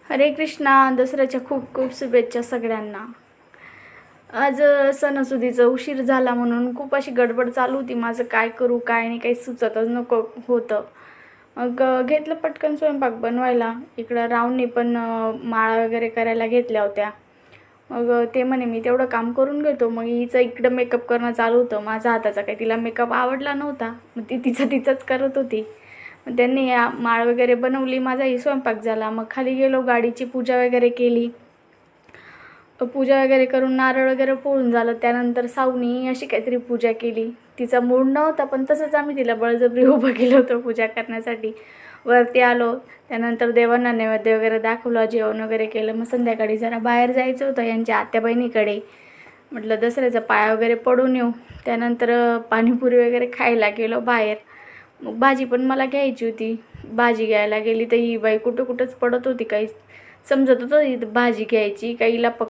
हरे कृष्णा. दसऱ्याच्या खूप खूप शुभेच्छा सगळ्यांना. आज सणासुदीचा उशीर झाला म्हणून खूप अशी गडबड चालू होती. माझं काय करू काय नाही काही सुचतच नको होतं. मग घेतलं पटकन स्वयंपाक बनवायला. इकडं रावने पण माळा वगैरे करायला घेतल्या होत्या. मग ते म्हणे मी तेवढं काम करून घेतो. मग हिचं इकडं मेकअप करणं चालू होतं. माझा हाताचा काही तिला मेकअप आवडला नव्हता. मग ती तिचंच करत होती. मग त्यांनी माळ वगैरे बनवली. माझाही स्वयंपाक झाला. मग खाली गेलो, गाडीची पूजा वगैरे केली. पूजा वगैरे करून नारळ वगैरे फोडून झालं. त्यानंतर सावनी अशी काहीतरी पूजा केली. तिचा मूड नव्हता पण तसंच आम्ही तिला बळजबरी उभं केलं होतं पूजा करण्यासाठी. वरती आलो. त्यानंतर देवांना नैवेद्य वगैरे दाखवलं, जेवण वगैरे केलं. मग संध्याकाळी जरा बाहेर जायचं होतं यांच्या आत्या बहिणीकडे. म्हटलं दसऱ्याचा पाया वगैरे पडून येऊ. त्यानंतर पाणीपुरी वगैरे खायला गेलो बाहेर. मग भाजी पण मला घ्यायची होती. भाजी घ्यायला गेली तर ही बाई कुठंच पडत होती. काही समजत होतं भाजी घ्यायची काहीला